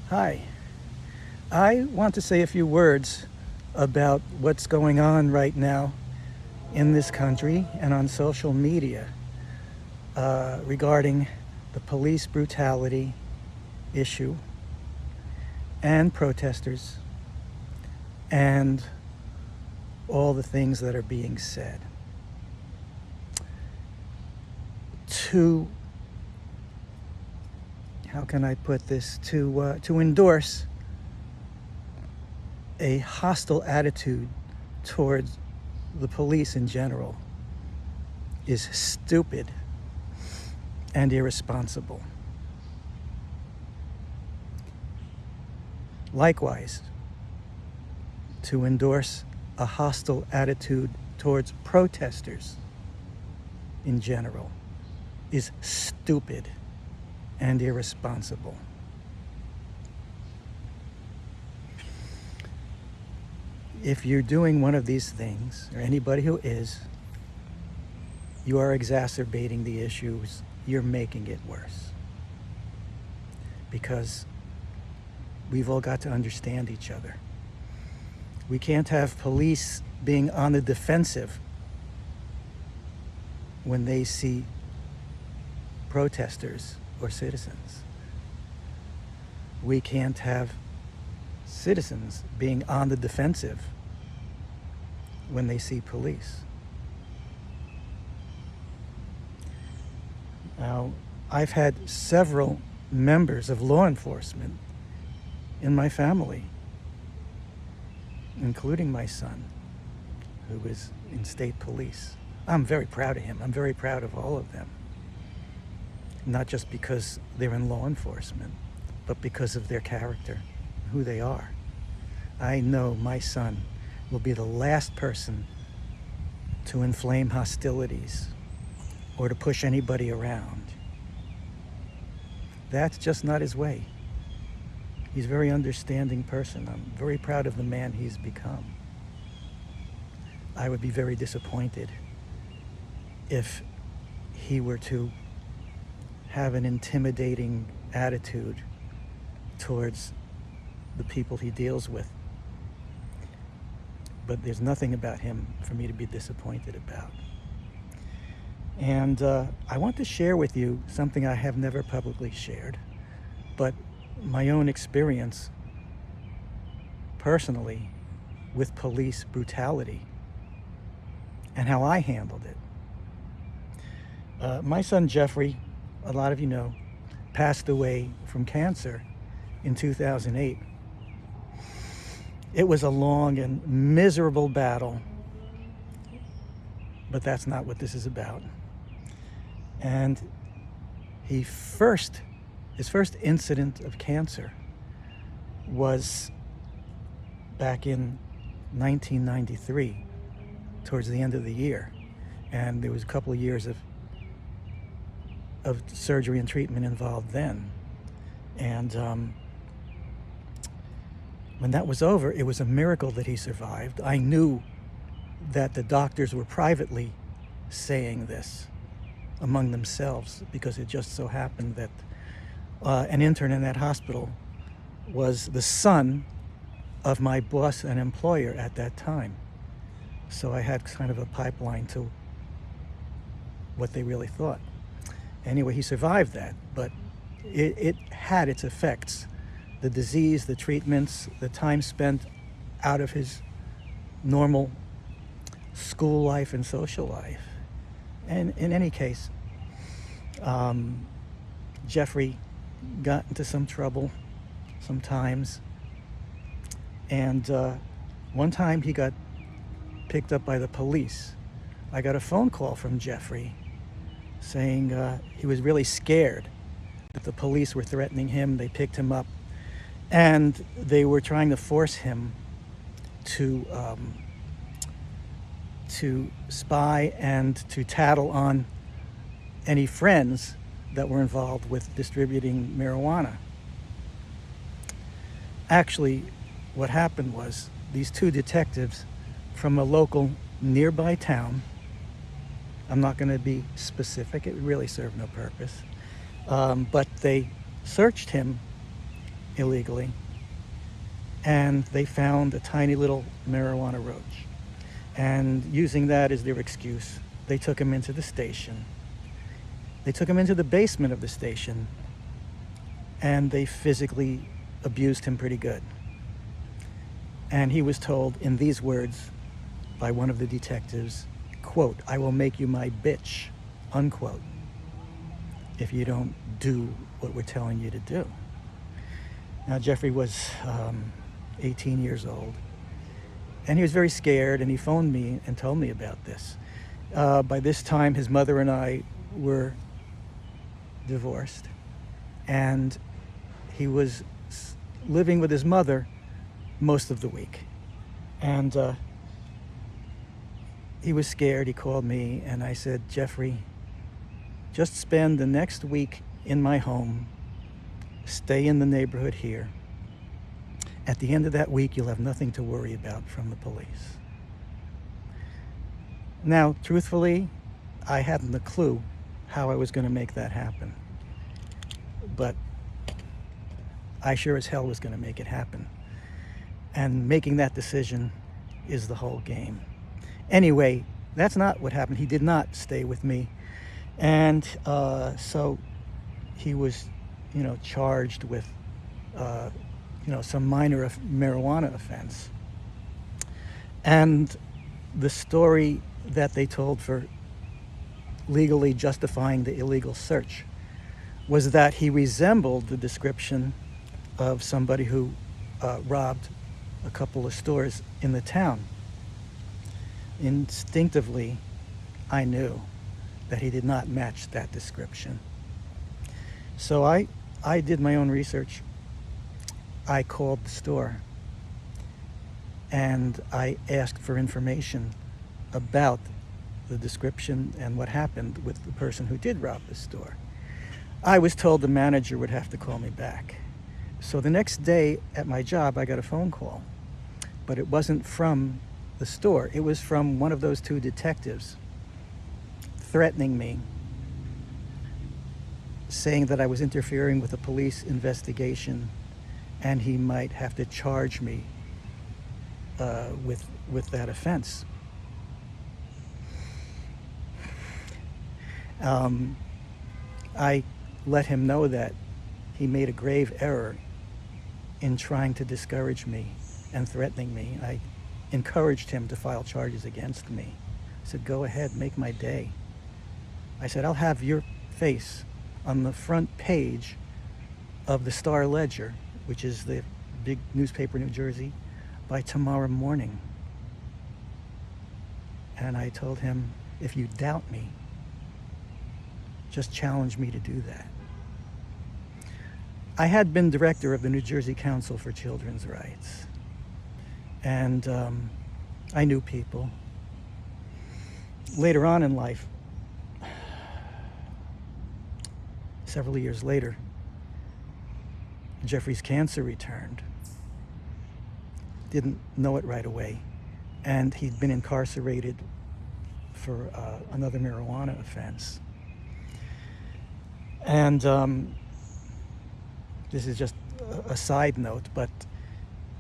Hi. I want to say a few words about what's going on right now in this country and on social media regarding the police brutality issue and protesters and all the things that are being said. To, how can I put this, to endorse a hostile attitude towards the police in general is stupid and irresponsible. Likewise, to endorse a hostile attitude towards protesters in general is stupid and irresponsible. If you're doing one of these things, or anybody who is, you are exacerbating the issues. You're making it worse. Because we've all got to understand each other. We can't have police being on the defensive when they see protesters or citizens. We can't have citizens being on the defensive when they see police. Now, I've had several members of law enforcement in my family, including my son, who is in state police. I'm very proud of him. I'm very proud of all of them. Not just because they're in law enforcement, but because of their character, who they are. I know my son will be the last person to inflame hostilities or to push anybody around. That's just not his way. He's a very understanding person. I'm very proud of the man he's become. I would be very disappointed if he were to have an intimidating attitude towards the people he deals with. But there's nothing about him for me to be disappointed about. And I want to share with you something I have never publicly shared, but my own experience personally with police brutality and how I handled it. My son Jeffrey, a lot of you know, passed away from cancer in 2008. It was a long and miserable battle, but that's not what this is about. And his first incident of cancer was back in 1993, towards the end of the year. And there was a couple of years of surgery and treatment involved then. And when that was over, it was a miracle that he survived. I knew that the doctors were privately saying this among themselves, because it just so happened that an intern in that hospital was the son of my boss and employer at that time. So I had kind of a pipeline to what they really thought. Anyway, he survived that, but it had its effects. The disease, the treatments, the time spent out of his normal school life and social life. And in any case, Jeffrey got into some trouble sometimes. And one time he got picked up by the police. I got a phone call from Jeffrey saying he was really scared that the police were threatening him. They picked him up and they were trying to force him to spy and to tattle on any friends that were involved with distributing marijuana. Actually, what happened was these two detectives from a local nearby town, I'm not going to be specific, it really served no purpose, but they searched him illegally, and they found a tiny little marijuana roach. And using that as their excuse, they took him into the station. They took him into the basement of the station, and they physically abused him pretty good. And he was told in these words by one of the detectives, quote, "I will make you my bitch," unquote, if you don't do what we're telling you to do. Now, Jeffrey was 18 years old, and he was very scared, and he phoned me and told me about this. By this time, his mother and I were divorced, and he was living with his mother most of the week. And he was scared. He called me, and I said, "Jeffrey, just spend the next week in my home. Stay in the neighborhood here. At the end of that week, you'll have nothing to worry about from the police." Now, truthfully, I hadn't a clue how I was going to make that happen. But I sure as hell was going to make it happen. And making that decision is the whole game. Anyway, that's not what happened. He did not stay with me. And so he was, charged with, some minor marijuana offense. And the story that they told for legally justifying the illegal search was that he resembled the description of somebody who robbed a couple of stores in the town. Instinctively, I knew that he did not match that description. So I did my own research. I called the store and I asked for information about the description and what happened with the person who did rob the store. I was told the manager would have to call me back. So the next day at my job, I got a phone call, but it wasn't from the store. It was from one of those two detectives threatening me, saying that I was interfering with a police investigation and he might have to charge me with that offense. I let him know that he made a grave error in trying to discourage me and threatening me. I encouraged him to file charges against me. I said, "Go ahead, make my day." I said, "I'll have your face on the front page of the Star Ledger, which is the big newspaper in New Jersey, by tomorrow morning." And I told him, "If you doubt me, just challenge me to do that." I had been director of the New Jersey Council for Children's Rights, and I knew people. Later on in life, several years later, Jeffrey's cancer returned. Didn't know it right away, and he'd been incarcerated for another marijuana offense. And this is just a side note, but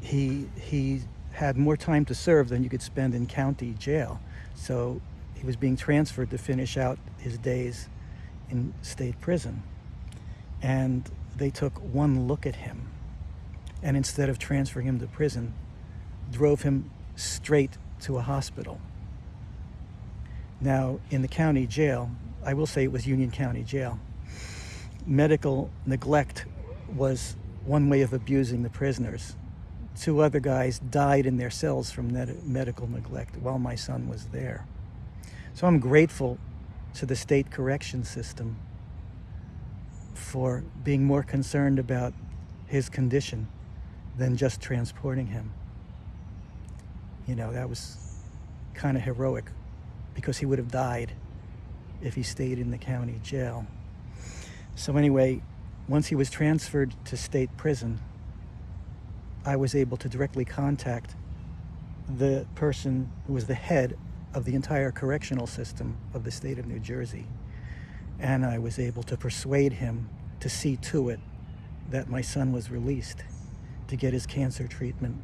he had more time to serve than you could spend in county jail. So he was being transferred to finish out his days in state prison. And they took one look at him, and instead of transferring him to prison, drove him straight to a hospital. Now, in the county jail, I will say it was Union County Jail, medical neglect was one way of abusing the prisoners. 2 other guys died in their cells from medical neglect while my son was there. So I'm grateful to the state correction system for being more concerned about his condition than just transporting him. That was kind of heroic, because he would have died if he stayed in the county jail. So anyway, once he was transferred to state prison, I was able to directly contact the person who was the head of the entire correctional system of the state of New Jersey. And I was able to persuade him to see to it that my son was released to get his cancer treatment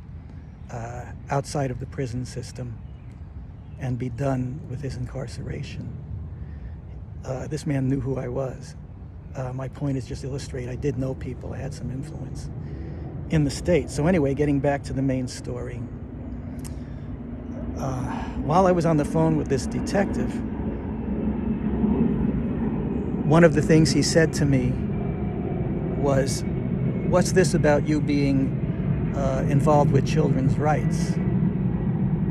outside of the prison system and be done with his incarceration. This man knew who I was. My point is just to illustrate, I did know people. I had some influence in the state. So anyway, getting back to the main story. While I was on the phone with this detective, one of the things he said to me was, "What's this about you being involved with children's rights?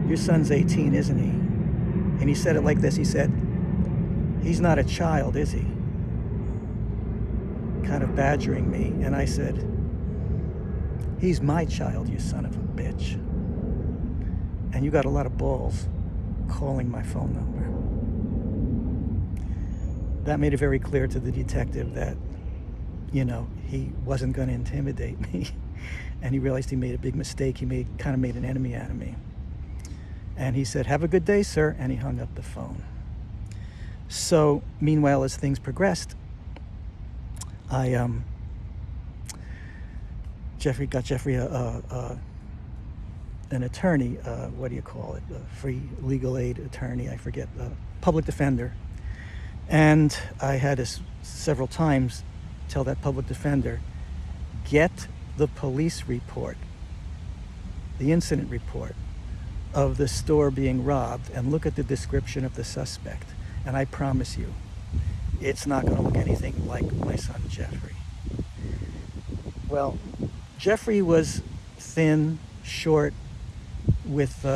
Your son's 18, isn't he?" And he said it like this. He said, "He's not a child, is he?" Kind of badgering me. And I said, "He's my child, you son of a bitch. And you got a lot of balls calling my phone number." That made it very clear to the detective that, he wasn't going to intimidate me. And he realized he made a big mistake. He kind of made an enemy out of me. And he said, "Have a good day, sir." And he hung up the phone. So, meanwhile, as things progressed, Jeffrey got an attorney, what do you call it? A free legal aid attorney, I forget, public defender. And I had to several times tell that public defender, get the police report, the incident report of the store being robbed, and look at the description of the suspect. And I promise you, it's not going to look anything like my son Jeffrey. Well, Jeffrey was thin, short, with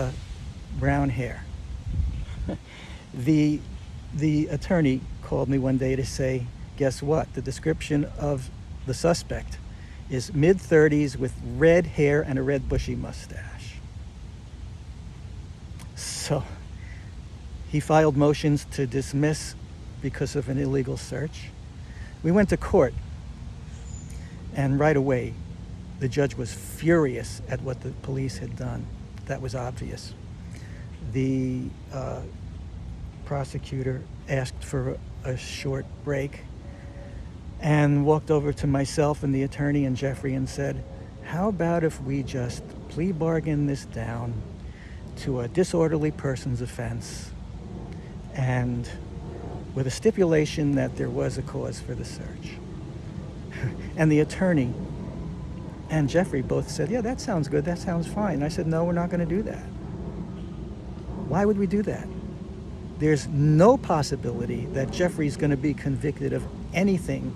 brown hair. The attorney called me one day to say, guess what? The description of the suspect is mid-30s with red hair and a red bushy mustache. So he filed motions to dismiss because of an illegal search. We went to court, and right away the judge was furious at what the police had done. That was obvious. The prosecutor asked for a short break and walked over to myself and the attorney and Jeffrey and said, "How about if we just plea bargain this down to a disorderly person's offense, and with a stipulation that there was a cause for the search?" And the attorney and Jeffrey both said, "Yeah, that sounds good, that sounds fine." I said, "No, we're not going to do that." Why would we do that? There's no possibility that Jeffrey's going to be convicted of anything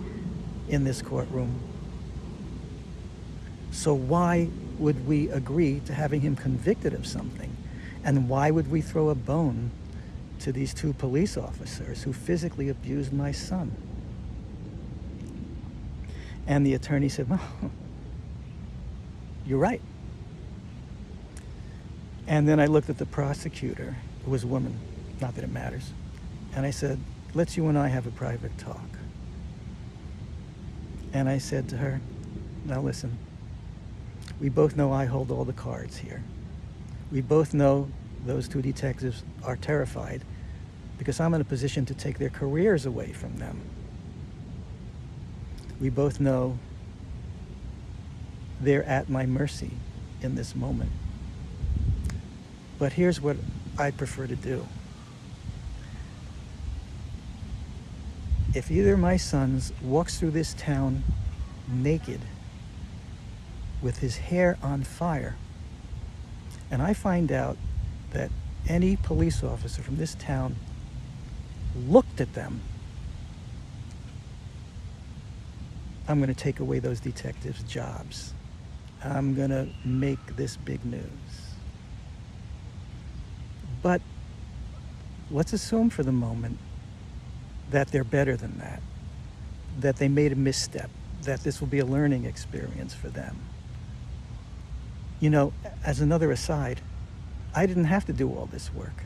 in this courtroom. So why would we agree to having him convicted of something? And why would we throw a bone to these two police officers who physically abused my son? And the attorney said, "Well, you're right." And then I looked at the prosecutor, who was a woman, not that it matters, and I said, "Let's you and I have a private talk." And I said to her, "Now listen, we both know I hold all the cards here. We both know those two detectives are terrified because I'm in a position to take their careers away from them. We both know they're at my mercy in this moment. But here's what I prefer to do. If either of my sons walks through this town naked with his hair on fire, and I find out that any police officer from this town looked at them, I'm going to take away those detectives' jobs. I'm going to make this big news. But let's assume for the moment that they're better than that, that they made a misstep, that this will be a learning experience for them. You know, as another aside, I didn't have to do all this work.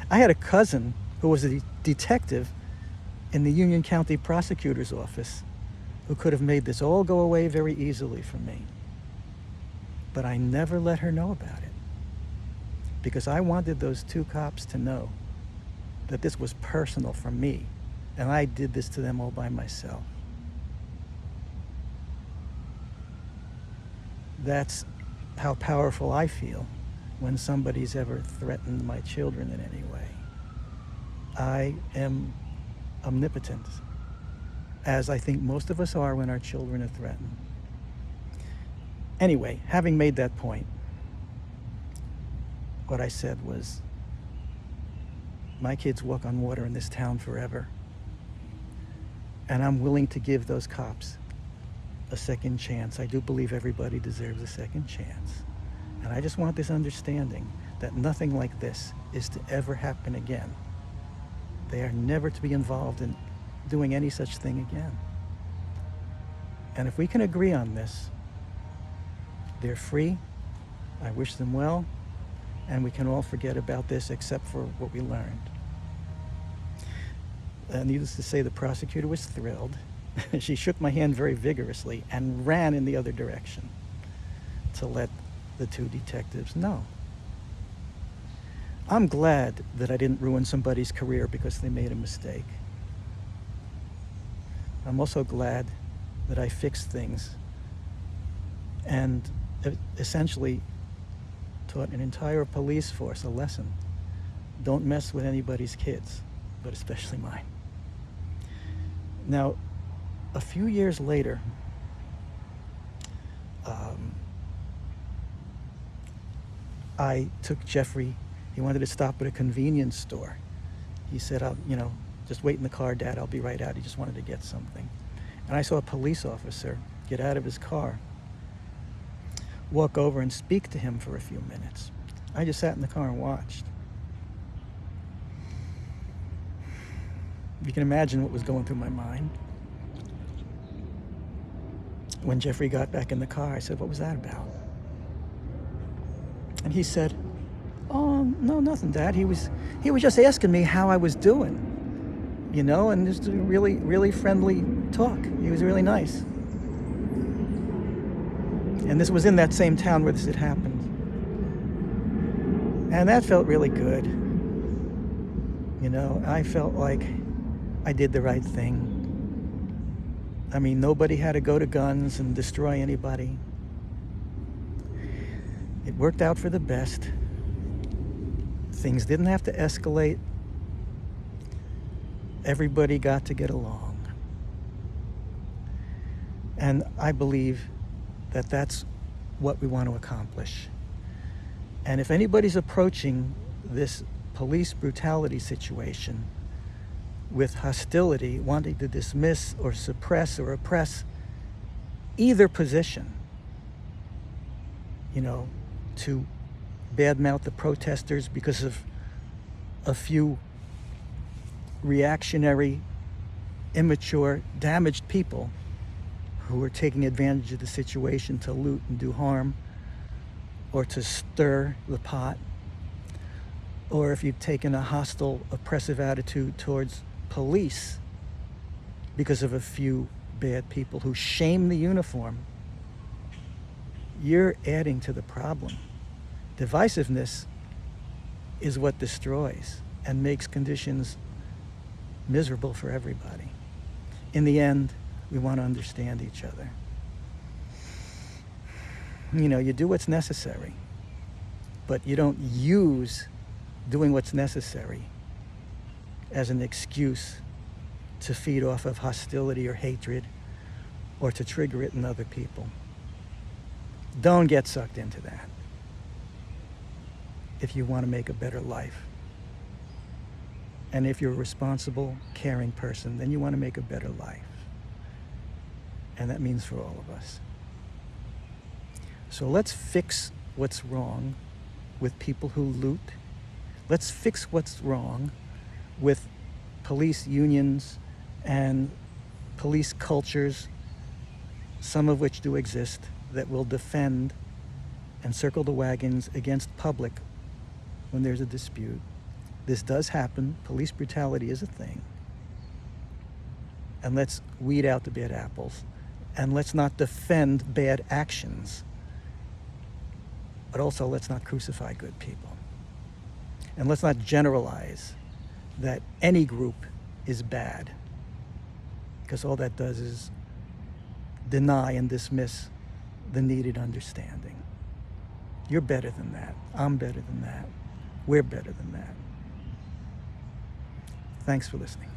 I had a cousin who was a detective in the Union County Prosecutor's Office who could have made this all go away very easily for me. But I never let her know about it because I wanted those two cops to know that this was personal for me, and I did this to them all by myself. That's how powerful I feel when somebody's ever threatened my children in any way. I am omnipotent, as I think most of us are when our children are threatened. Anyway, having made that point, what I said was, my kids walk on water in this town forever, and I'm willing to give those cops a second chance. I do believe everybody deserves a second chance. And I just want this understanding that nothing like this is to ever happen again. They are never to be involved in doing any such thing again. And if we can agree on this, they're free. I wish them well. And we can all forget about this except for what we learned. Needless to say, the prosecutor was thrilled. She shook my hand very vigorously and ran in the other direction to let the two detectives know. I'm glad that I didn't ruin somebody's career because they made a mistake. I'm also glad that I fixed things and essentially taught an entire police force a lesson. Don't mess with anybody's kids, but especially mine. Now, a few years later, I took Jeffrey. He wanted to stop at a convenience store. He said, just wait in the car, Dad, I'll be right out. He just wanted to get something. And I saw a police officer get out of his car, walk over and speak to him for a few minutes. I just sat in the car and watched. You can imagine what was going through my mind. When Jeffrey got back in the car, I said, what was that about? And he said, oh, no, nothing, Dad. He was just asking me how I was doing, and just a really, really friendly talk. He was really nice. And this was in that same town where this had happened. And that felt really good. I felt like I did the right thing. I mean, nobody had to go to guns and destroy anybody. It worked out for the best. Things didn't have to escalate. Everybody got to get along. And I believe that that's what we want to accomplish. And if anybody's approaching this police brutality situation with hostility, wanting to dismiss or suppress or oppress either position, to badmouth the protesters because of a few reactionary, immature, damaged people who are taking advantage of the situation to loot and do harm, or to stir the pot, or if you've taken a hostile, oppressive attitude towards police because of a few bad people who shame the uniform, you're adding to the problem. Divisiveness is what destroys and makes conditions miserable for everybody. In the end, we want to understand each other. You do what's necessary, but you don't use doing what's necessary as an excuse to feed off of hostility or hatred or to trigger it in other people. Don't get sucked into that if you want to make a better life. And if you're a responsible, caring person, then you want to make a better life. And that means for all of us. So let's fix what's wrong with people who loot. Let's fix what's wrong with police unions and police cultures, some of which do exist, that will defend and circle the wagons against public when there's a dispute. This does happen. Police brutality is a thing. And let's weed out the bad apples. And let's not defend bad actions. But also, let's not crucify good people. And let's not generalize that any group is bad, because all that does is deny and dismiss the needed understanding. You're better than that. I'm better than that. We're better than that. Thanks for listening.